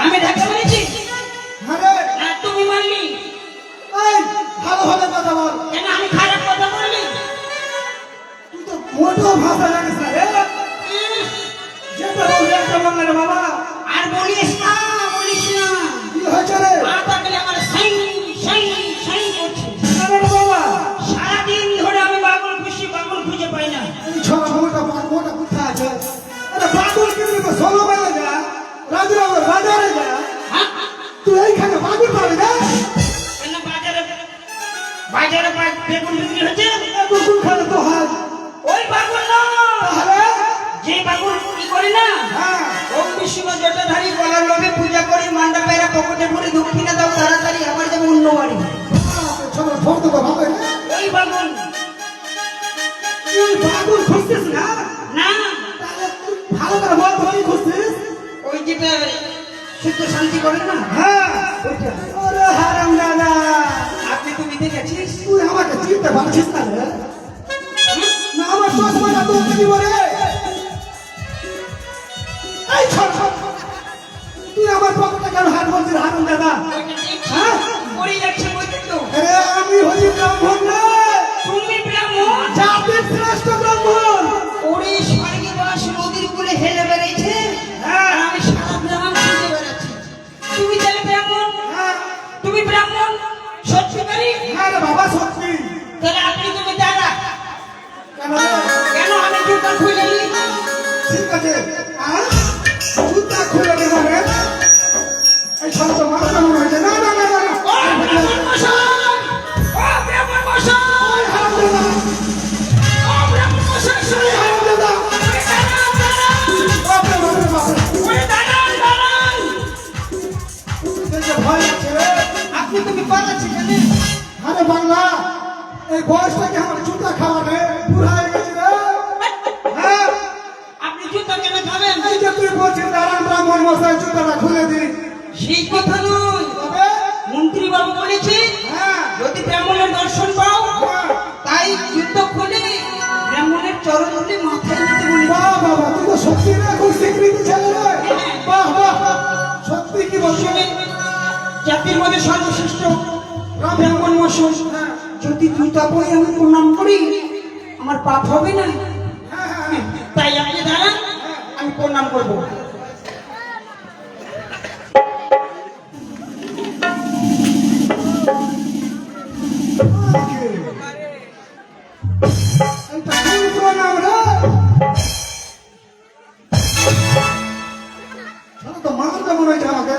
আমি ঢাকা বলেছি তুমি মানলি ভালো ভালো কথা বল। কেন আমি খারাপ কথা বললি? তুই তো মোটো ভাষা জানিস না রে। যেটা বলবি একটা বললে রে বাবা। আর বলিস না কি হয়েছে রে? মাথা গেলে আমার সাইন সাইন সাইন করছে। আরে রে বাবা, সারাদিন ধরে আমি পাগল খুঁজে পাই না। এই ছোড়া মোটা কোথায় আছে? আরে পাগল কিনবি তো সোলো বেলা যা, রাজুরাবার বাজারে যা। হ্যাঁ? তুই এইখানে পাগল পাবি না? কেন বাজারে বেগুন বিক্রি হচ্ছে? কুকুর খালে তো হয়। ওই পাগল না, তাহলে যে পাগল কি করে না হ্যাঁ, ওম বিষ্ণু জটাধারী গলার লোভে পূজা করি মান্ডা পেরা পকেটে ভরে দক্ষিণা দাও তাড়াতাড়ি আমার যেমন অন্য বাড়ি। ছোড়া ফোন তো ভাবে না। ওই পাগল তুই পাগল খুঁজছিস না? না, তাহলে তুই ভালো করে বল তো কি খুঁজছিস? ওই যেটা শুদ্ধ শান্তি করে না হ্যাঁ, ওইটা। ওরে হারাম দাদা, আপনি তুমি দেখেছিস? তুই আমাকে চিনতে পারছিস না রে? না আমার চশমাটা তো দিব রে। এই ছোট তুই আমার পকেটে কেন হাত বলছিস হারাম দাদা? ওইটা দেখছি হ্যাঁ? পড়ে যাচ্ছে ওইটা তো। আরে আমি হচ্ছি ব্রাহ্মণ রে, তুমি ব্রাহ্মণ? জাতির শ্রেষ্ঠ ব্রাহ্মণ। ওরে স্বর্গে বাস নদীর কূলে হেলে বেড়াইছে আর আমি সারা গ্রাম খুঁজে বেড়াচ্ছি। তুমি তাহলে ব্রাহ্মণ? হ্যাঁ, তুমি ব্রাহ্মণ সত্যিকারী? হ্যাঁ রে বাবা সত্যি। তাহলে আপনি তুমি দাদা কেন রে? কেন আমি জুতা খুলে নিই? ঠিক আছে, হ্যাঁ জুতা খুলে দেবো রে। এই ছোট তো মাথা মনে হয়েছে। না না না না না। ও ব্রাহ্মণ মশাই! ও ব্রাহ্মণ মশাই! ওই হারাম দাদা, ও ব্রাহ্মণ মশাই! ওই হারাম দাদা। ওরে দাঁড়ান, দাঁড়ান! বাপরে বাপরে বাপরে, ওরে দাঁড়ান, দাঁড়ান! দেখে ভয় লাগছে রে। আপনি তুমি পালাচ্ছি কেন? আরে বাংলা, এই বয়সটা কি আমার জুতা খাওয়া রে? বুড়া হয়ে গেছি রে। হ্যাঁ, আপনি জুতা কেন খাবেন? এই যে তুই বলছিস দাঁড়ান ব্রাহ্মণ মশাই জুতাটা খুলে দিই। সেই কথা নয়। তবে মন্ত্রী বাবু বলেছে হ্যাঁ, যদি ব্রাহ্মণের দর্শন পাও হ্যাঁ। তাই যুদ্ধ খুলে ব্রাহ্মণের চরণ ধরে মাথায় নিতে বলি। বাহ বাবা, তুই তো সত্যি রে খুব স্বীকৃতি ছেলে রে। বাহ বাহ, সত্যি কি বলছিস? জাতির মধ্যে সর্বশ্রেষ্ঠ ব্রাহ্মণ মশাই, যদি জুতা পরে আমি প্রণাম করি আমার পাপ হবে না? হ্যাঁ হ্যাঁ তাই আপনি দাঁড়ান, আমি প্রণাম করবো। এইটা কোন প্রণাম রে? শোনো তো মারতে মনে হয়েছে আমাকে।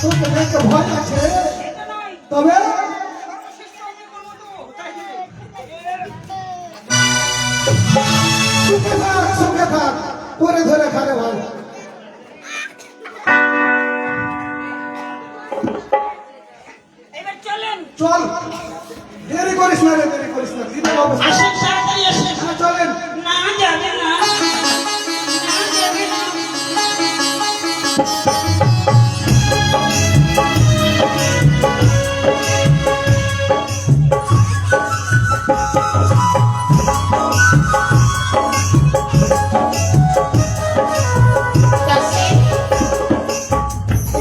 তোকে দেখে ভয় লাগছে রে। তবে সুখে থাক, পরে ধরে খারে ভাই। এবার চলেন, চল, দেরি করিস না রে, দেরি করিস না। দিদি বাবু, আসেন, তাড়াতাড়ি আসেন। হ্যাঁ, চলেন। না যাবে না, না যাবে না।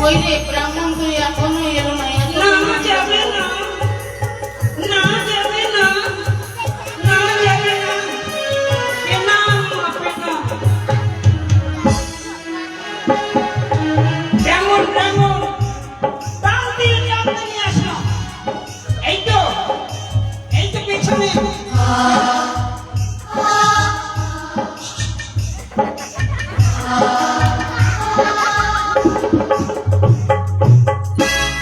ওই রে ব্রাহ্মণ তুই এখনো এলো না না যাবে না, না যাবে না, না যাবে না, এ না, আপে না। ব্রাহ্মণ, ব্রাহ্মণ, তাও দিয়ে জানতে নিয়ে আসলাম। এই তো পেছনে।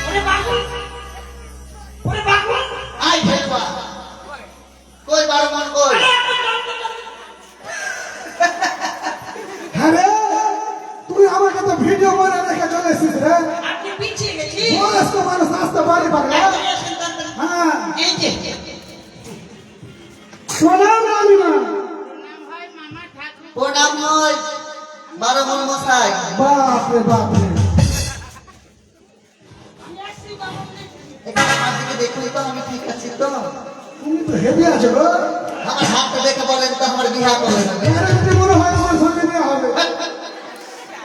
ওরে বাবু, ওরে বাবু, আই ভেলবা কই বারমান কই আরে আপনি জানতে পারেন। হ্যাঁ রে, তুই আমাকে তো ভিডিও করে রেখে চলে এসেছিস রে। আপনি পিছিয়ে গেছি। বয়স্ক মানুষ আসতে পারি পাগলা। তাড়াতাড়ি আসেন, তাড়াতাড়ি। হ্যাঁ, এই যে প্রণাম রানীমা। হয় মামা ঠাকুর প্রণাম নয় বারমান মশাই। বাপ রে বাপ রে, তো আমি ঠিক আছি তো তুমি তো হেভি আছো গো। আমার হাতটা দেখে বলেন তো আমার বিহা করলেন না আরে যদি মনে হয় আমার সঙ্গে বিয়ে হবে।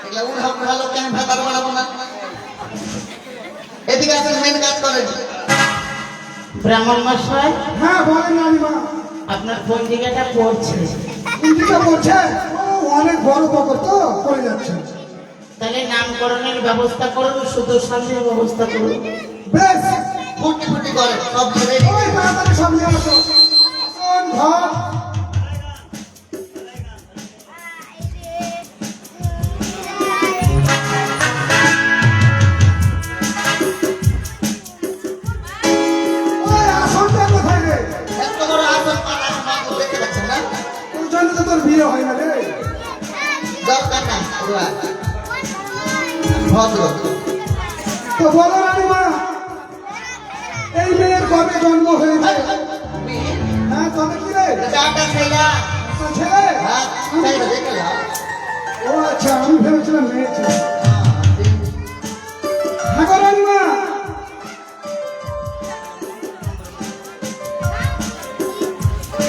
এগুলা উড়া ভালো কেন ভাতার বাড়াবো না এদিকে আসেন মেন কাজ করেন ব্রাহ্মণ মশাই হ্যাঁ বলেন রানীমা। আপনার পঞ্জিকাটা পড়ছে, ইন্দিকা বলছে ও অনেক বড় বকর তো করে যাচ্ছে। তাহলে নামকরণের ব্যবস্থা করুন, শুধু শান্তির ব্যবস্থা করুন। বেশ ফুটি ফুটি করেন সব রেডি ওই তাড়াতাড়ি সব নিয়ে আসো। আসুন, ঘর। ওই আসনটা কোথায় রে? এত বড় আসন পাতা মাগো দেখতে পাচ্ছেন না ওর জন্য তো তোর বিয়ে হয় না রে। দরকার নাই ওরা ভদ্র তো বলো রানীমা, এই মেয়ের কবে জন্ম হয়েছে? হ্যাঁ তবে কি রে? চাটা খাইলা আপনার ছেলে? হ্যাঁ চাইটা দেখে যাও ও আচ্ছা, আমি ভেবেছিলাম মেয়ে ছেলে। হ্যাঁ গো রানীমা।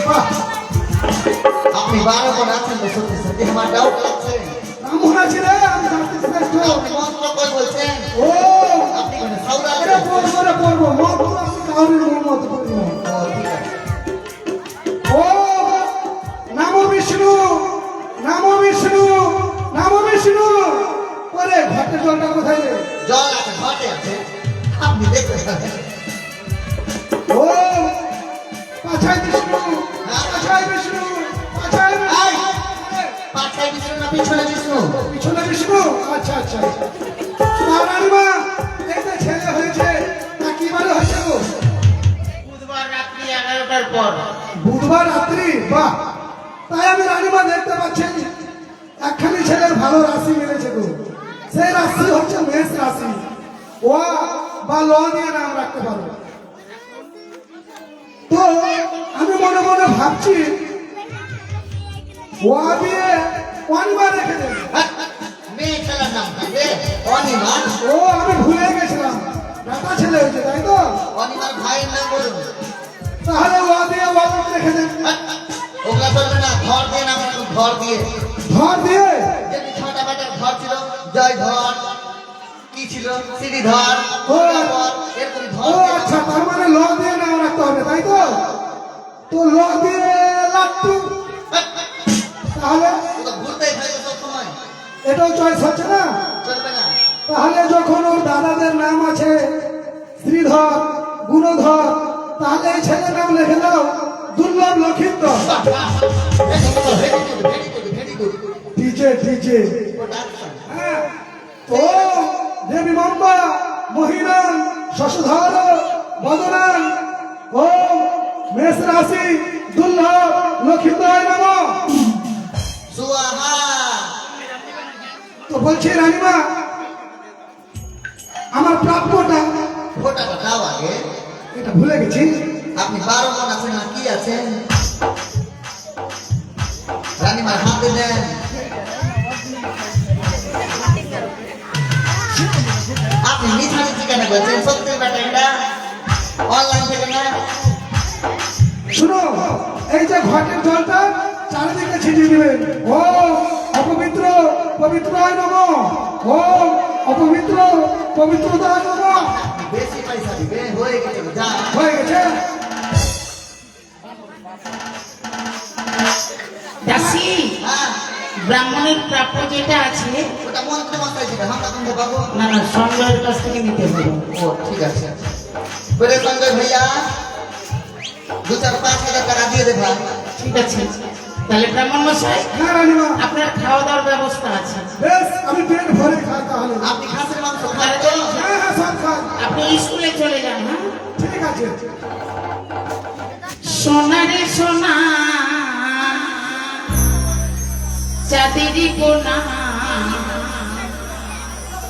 বাহ, আপনি 12 জন আছেন তো সত্যি সত্যি আমার ডাউট লাগছে কেমন আছে রে? আমি জানতে চাইছি। আপনি মন্ত্র কই বলছেন ও আপনি মানে সাউরা এটা পড়বো রে পড়বো, মত আমি কাউরির মত করবো। ঠিক আছে ও নামো বিষ্ণু, নামো বিষ্ণু, নামো বিষ্ণু। ওরে ঘটের জলটা কোথায় রে? জল আছে ঘটে আছে আপনি দেখতে পাবেন ও পাছায় বিষ্ণু, পাছায় বিষ্ণু, পাছায় বিষ্ণু। পাছায় বিষ্ণু না পিছনে বিষ্ণু পিছনে বিষ্ণু। আচ্ছা আচ্ছা। তা রানীমা, এই যে ছেলে হয়েছে তা কি বারে হয়েছে গো? বুধবার রাত্রি 11টার পর। বুধবার রাত্রি। বাহ, তাই আমি রানীমা দেখতে পাচ্ছি একখানি ছেলের ভালো রাশি মিলেছে গো। সেই রাশি হচ্ছে মেষ রাশি। ও বা ল দিয়ে নাম রাখতে পারো। তো আমি মনে মনে ভাবছি ও দিয়ে অনিমা রেখে দেবে। মেয়ে ছেলের নাম কি রে অনিমা ও আমি ভুলে গেছিলাম, দাদা ছেলে হয়েছে তাই তো। অনিমার ভাইয়ের নাম বলুন তাহলে ও দিয়ে ওয়ালক রেখে দেবে। ওগুলা চলবে না ঘর দিয়ে নাম রাখুন ঘর দিয়ে ধর দিয়ে যেমনি ছটা বাটার ঘর ছিল জয় ধর কি ছিল শ্রীধর ও এরকম ও ধর আচ্ছা, তার মানে ল দিয়ে নাম রাখতে হবে তাই তো। তো ল দিয়ে লাট্টু, তাহলে ঘুরতেই থাকবে সব সময় এটাও চয়েস হচ্ছে না। চলবে না তাহলে যখন ওর দাদাদের নাম আছে শ্রীধর, গুণধর, তাহলে এই ছেলের নাম লিখে দাও দুর্লভ Lakhindar. Very good DJ DJ. হ্যাঁ, ও দেবী মম্বা মহিনান শশধর বদনান ও মেষ রাশি দুর্লভ লক্ষিন্দর নম। সুয়াহা তো বলছি রানীমা, আমার প্রাপ্যটা ফোটাটা দাও আগে এটা ভুলে গেছি। আপনি 12 মন আছেন না কি আছেন রানীমার হাতে দেন আপনি মিঠামি কেন বলছেন সত্যি ব্যাটা এটা অনলাইন থেকে না শুনো, এই যে ঘটের জলটা চারিদিকে ছিটিয়ে দিবেন। ও অপবিত্র পবিত্রায় নম, ও অপবিত্র পবিত্রতায় নম। বেশি পয়সা দিবে হয়ে গেছে যা হয়ে গেছে। দাসী, হ্যাঁ ব্রাহ্মণের প্রাপ্য যেটা আছে, ওটা মন্ত্র মাথায় দিবে আমরা কোনটা পাবো না না সঞ্জয়ের কাছ থেকে নিতে হবে। ও ঠিক আছে বলে সঞ্জয় ভাইয়া 2-4-5 হাজার টাকা দিয়ে দে ভাই ঠিক আছে, তাহলে ব্রাহ্মণ মশাই হ্যাঁ রানীমা, আপনার খাওয়া দাওয়ার ব্যবস্থা আছে। বেশ আমি পেট ভরে খাই তাহলে। আপনি খাসির মাংস খান তো হ্যাঁ হ্যাঁ সব খাই। আপনি স্কুলে চলে যান। হ্যাঁ, ঠিক আছে। সোনারে সোনা চাঁদেরই কোনা,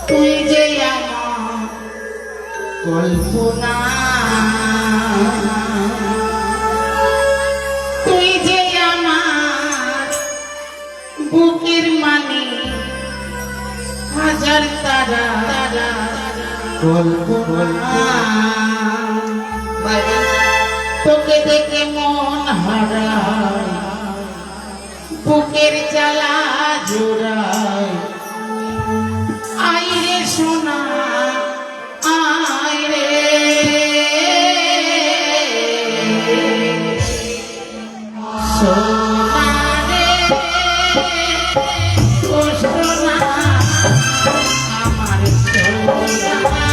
তুই যে আমার কল্পনা, তুই যে আমার বুকের মানে হাজার তারা কল্পনা। Bye bye. তোকে দেখে মন হারায়, বুকের জ্বালা জোড়ায়। আইরে সোনা আইরে, সোনা রে ও সোনা, আমার সোনা।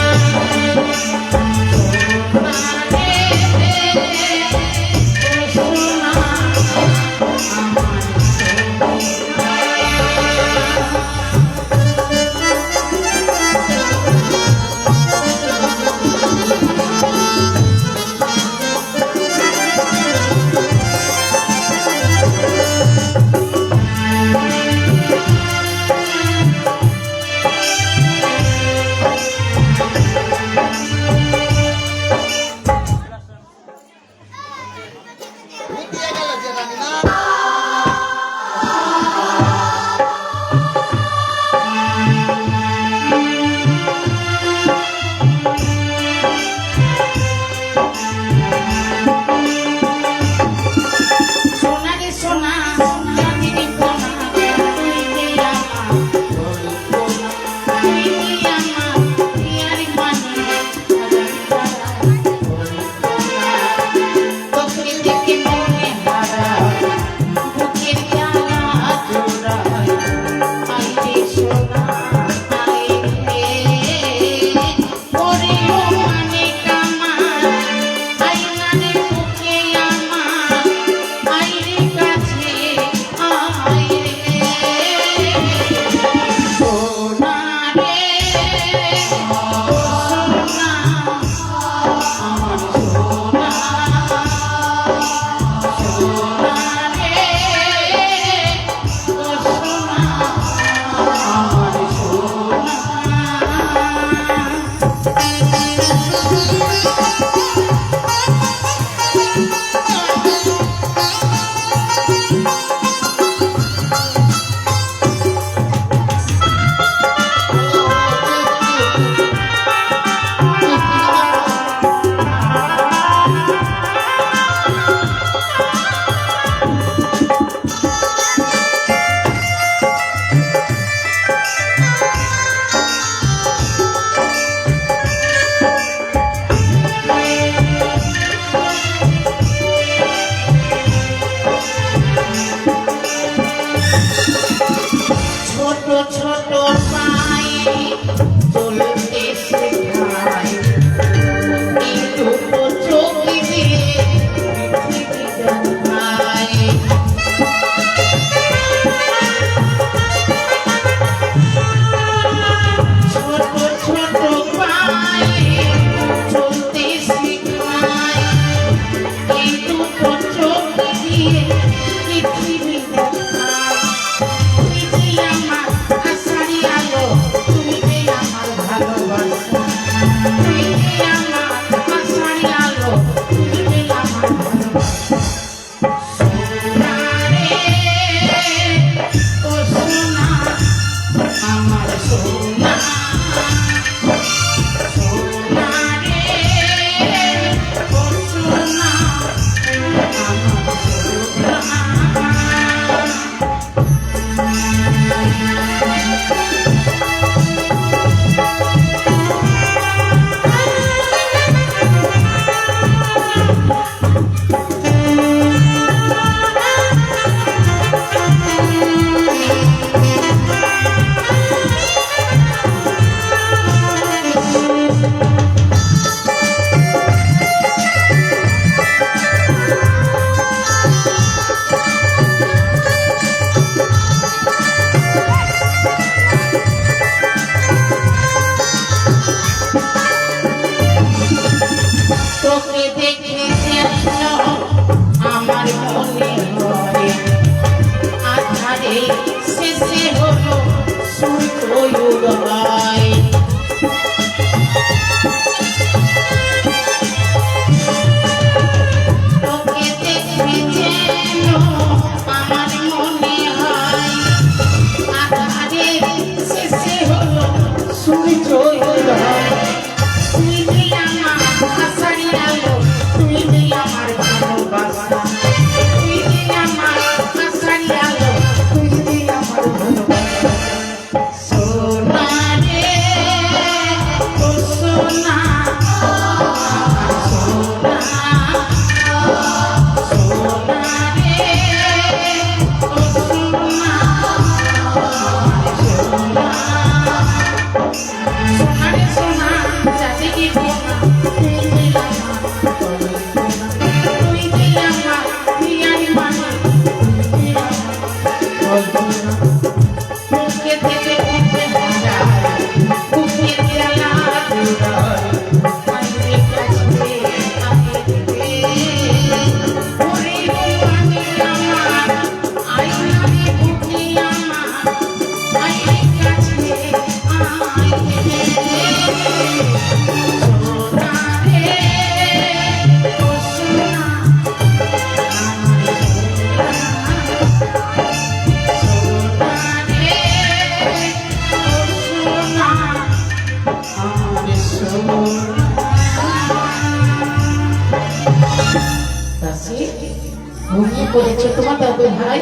ঘুমিয়ে পড়েছে তোমার দাদু ভাই।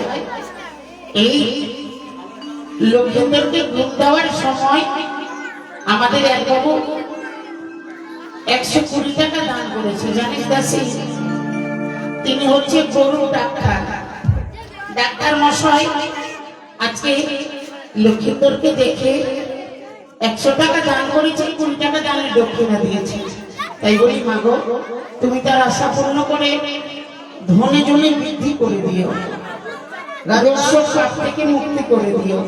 এই লক্ষ্মীদেরকে ঘুম দেওয়ার সময় আমাদের এক বাবু 120 টাকা দান করেছে, জানিস দাসি? তিনি হচ্ছে গরু ডাক্তার। ডাক্তার মশাই আজকে লক্ষ্মীদেরকে দেখে 100 টাকা দান করেছে, 20 টাকা দানের দক্ষিণা দিয়েছে। তাই বলি মাগো, তুমি তার আশা পূর্ণ করে ধনে জনে বৃদ্ধি করে দিও, রাজস্ব থেকে মুক্তি করে দিও।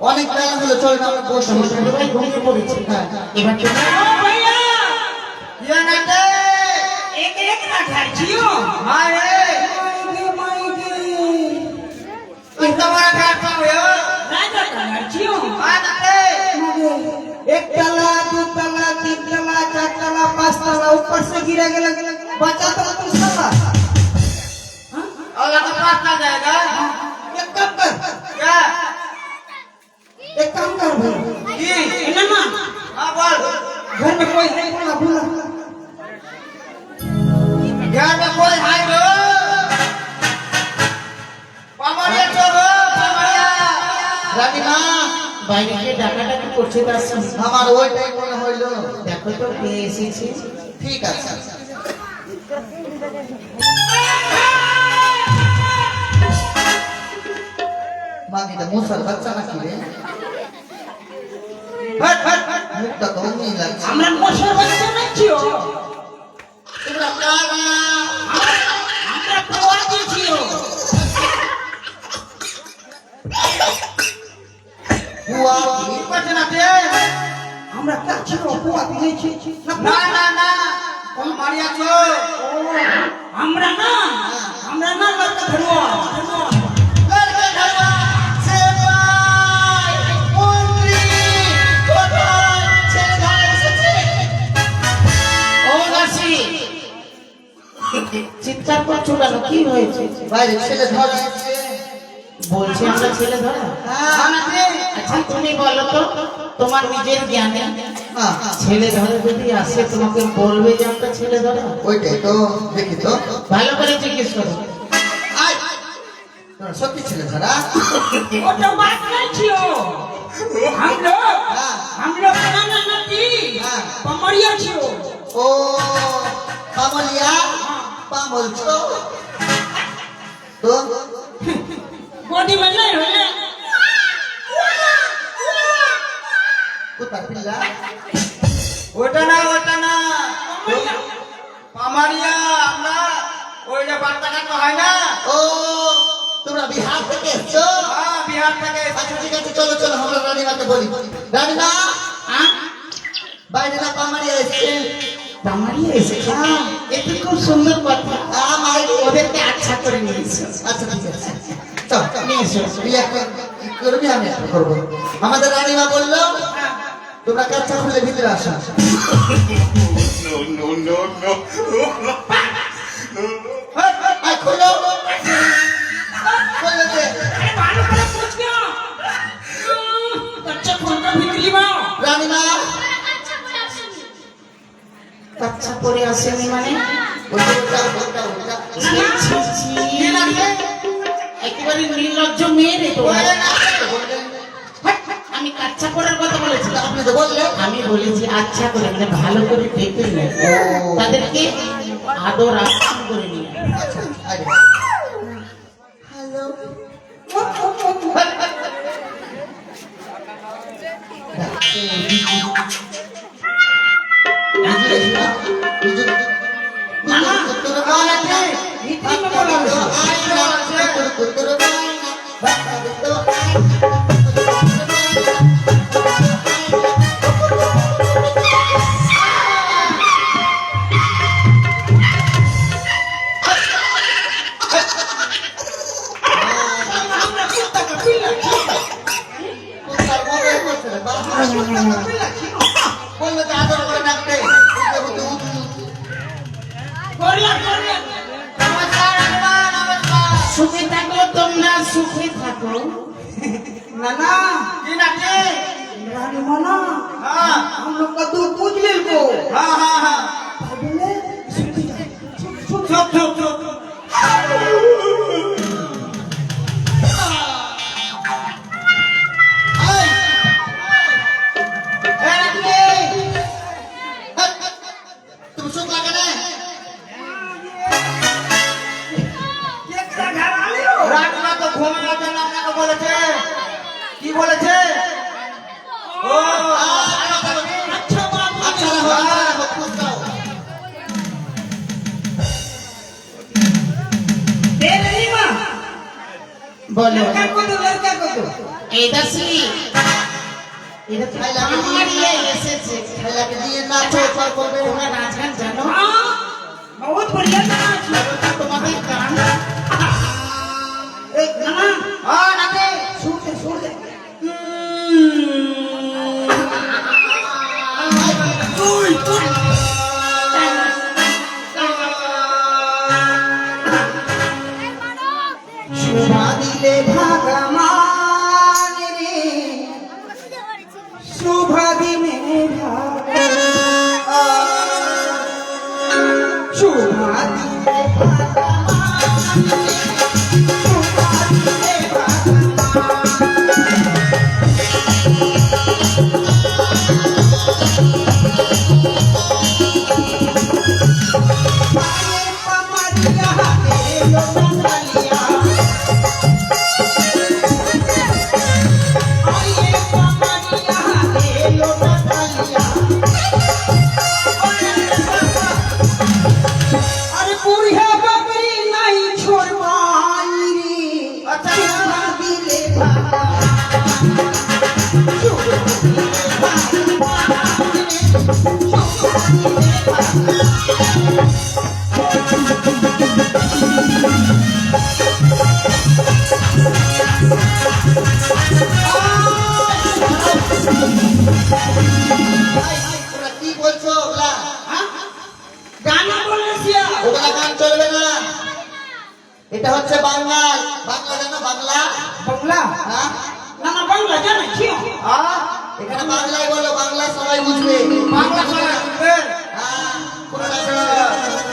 অনেক টাইম হলো, চল না আমরা বসে তোমার দাদু ভাই ঘুমিয়ে পড়েছে। হ্যাঁ। এবার তোমরা ओ भैया ইয়া না দে एक एक ना खाई छियो হাই রে माई তোমার কাটা হলো राजा का खाई छियो আ না দে एक तला, दो तला, तीन तला, चार तला, 5 तला ऊपर से गिरा गया, बचा तो तू साला। और का पाता जाएगा एक काम कर, क्या एक काम कर भाई, की एनमा हां बोल घर में कोई है बोला बोला, घर में कोई है रो पामरिया चलो पामरिया रानी मां বাইরে গিয়ে ডাকাডাকি করছে দাসি। আমার ওইটাই মনে হইলো। দেখো তো কে এসেছে। ঠিক আছে মাগিটা মুসার বাচ্চা নাকি রে হট হট হট মুখটা তো অমনি লাগছে हमरा मोशर बच्चा ना छियो তোমরা কারা हमरा प्रवासी छियो বুয়া কি করছে না তে हमरा क्या छिरो बुआ भी नहीं छी, না না না কোন মারিয়া ছো हमरा ना लड़का धरवा লড়কে ধরবা সেবাই মন্ত্রী কোথায় ছেলে ধরে এসেছে ও দাসি, চিৎকার করছো কেন? কি হয়েছে? বাইরে ছেলে ধরে এসেছে বলছি আমরা ছেলে ধরা। হ্যাঁ না তে আচ্ছা তুমি বলো তো, তোমার নিজের জ্ঞানে হ্যাঁ ছেলে ধরে যদি আসে তোমাকে বলবে যে আমরা ছেলে ধরা? ওইটাই তো দেখি তো ভালো করে জিজ্ঞেস করো। আয় তোরা সত্যি ছেলে ধরা वो तो बात नहीं छियो हाँ। हम लोग ना नदी हाँ। पमरिया छियो ও পামলিয়া পামল ছো তো बॉडी में नहीं होले কোথায় পিল্লা ওটা না পামারিয়া আমরা ওই যে বার্তা কাটা হয় না ও তোমরা বিহার থেকে এসছো হ্যাঁ বিহার থেকে আচ্ছা ঠিক আছে চলো চলো আমরা রানীমাকে বলি রানীমা হ্যাঁ, বাইরে না পামারিয়া এসছে দামারিয়ে এসেছে। এটি খুব সুন্দর কথা। আমার ওদেরকে আচ্ছা করে নিয়েছে। আচ্ছা ঠিক আছে চল নিয়ে এসো। তুই একটা কি করবি আমি একটা করবো আমাদের রানীমা বললো তোমরা কাচ্চা খুলে ভিতরে আসা আয় খুলো খুলে দে अरे बालों पर पूछ गया अच्छा फोन का भीतरी में রানীমা বাচ্চা পরে আসেনি মানে? ওটা ওটা ওটা ছি, ছি, ছি। একেবারে নির্লজ্জ মেয়ে রে তো। আমি কাচ্চা পরার কথা বলেছি। আপনি তো বললেন আমি বলেছি আচ্ছা করে, মানে ভালো করে দেখে নিয়ে তাদেরকে আদর আপ্যায়ন করে নিয়ে। আচ্ছা আরে হ্যালো हमरा कुत्ता का पिल्ला বললো তো আদর করে ডাকতে कोरिया कोरिया নমস্কার রানীমা নমস্কার সুখে থাকো তোমরা, সুখে থাকো। नाना কি নাকি रानी मना হ্যাঁ हम लोग का दूध पूछ ले को, হ্যাঁ হ্যাঁ হ্যাঁ बोले চুপ চুপ চুপ বলো लड़का को दो लड़का को दो এই দাসি এটা তো আমারই এসেছে ছেলেকে দিয়ে নাচো চল করবে তোমরা নাচ গান জানো हाँ बहुत बढ़िया नाच তোমাদের গান ए नाना হ্যাঁ নাচে छोड़ दे शोभा दिले भगवान रे शोभा दिले शोभा दिले भगवान शोभा दिले अरे बुढ़िया बकरी नहीं छोड़वाई रे अच्छा दिले তোমরা কি বলছো ওগুলা गाना बोलने से ওগুলা গান চলবে না এটা হচ্ছে বাংলা বাংলা জানো বাংলা बंगला হ্যাঁ नाना बांग्ला जाना क्यों হ্যাঁ এখানে বাংলায় বলো বাংলা সবাই বুঝবে বাংলা সবাই বুঝবে। হ্যাঁ কোনটা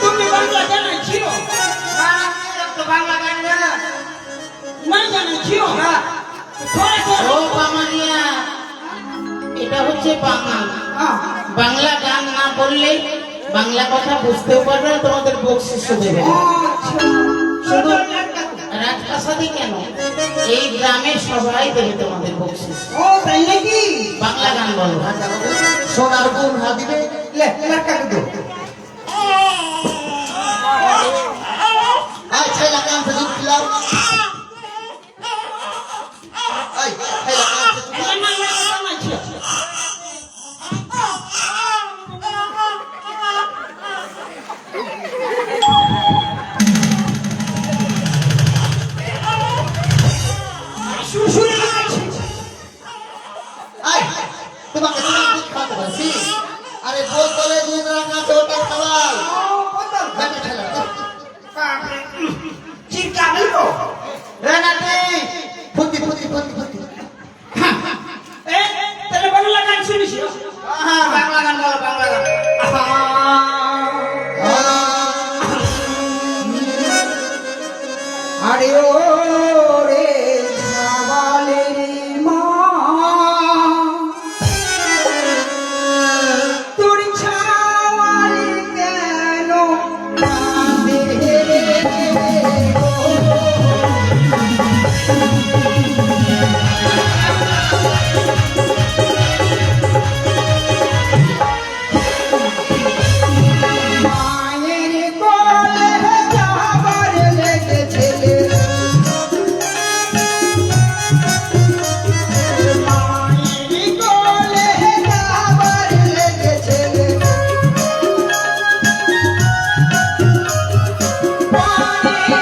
तुम भी बांग्ला जाना क्यों না, এরকম তো বাংলা গান না। नहीं जाना क्यों না, थोड़ा ও थोड़ा বাঙালিয়া এটা হচ্ছে বাঙাল हाँ বাংলা গান না বললে বাংলা কথা বুঝতেও পারবে না তোমাদের বকশিস দেবে না। শুধু রাজপ্রাসাদে কেন এই গ্রামের সবাই দেবে তোমাদের বকশিস ओ तैने की বাংলা গান বলো সোনার গুণ হা দিবে ले लड़का को दो আয় ছেলে কান থেকে দুধ খিলাও আয় ছেলে কান থেকে দুধ गाना जाना क्यों सुसुरी नाच আয় তোমাকে তোমার দুধ খাওয়াতে বলছি আরে বোতলে দুধ রাখা আছে ওটা খাওয়াই বেটা ছেলে चिंता नहीं हो রে নাতি ফুটি ফুটি ফুটি ফুটি ए तेरे बांग्ला गान सुनी छी হ্যাঁ, বাংলা গান বলো, বাংলা গান। अरे ओ रे छावाले रे माँ तुरी छावाले केनो कांदे रे मायेर कोले जावर लेके चले मायेर कोले जावर लेके चले पानी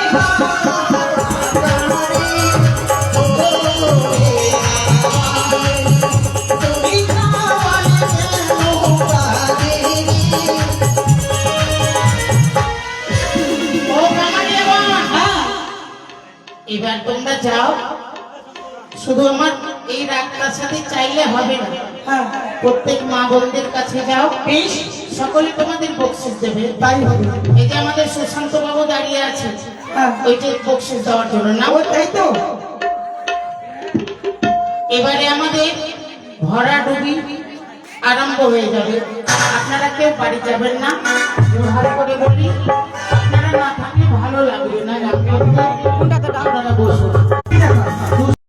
तुरी छावाले केनो कांदे ও বাঙালিয়া বাবা এবার তোমরা যাও শুধু আমার এই রাজপ্রাসাদে চাইলে হবে না প্রত্যেক মা বোনদের কাছে যাও बीस সকলে তোমাদের বকশিস দেবে তাই হবে এই যে আমাদের সুশান্ত বাবু দাঁড়িয়ে আছে হ্যাঁ। ওইটা বকশিস দেওয়ার জন্য না ও তাই তো এবারে আমাদের ভরাডুবি আরম্ভ হয়ে যাবে আপনারা কেউ বাড়ি যাবেন না ভালো করে বলি আপনারা না থাকলে ভালো লাগবে না আপনারা বসুন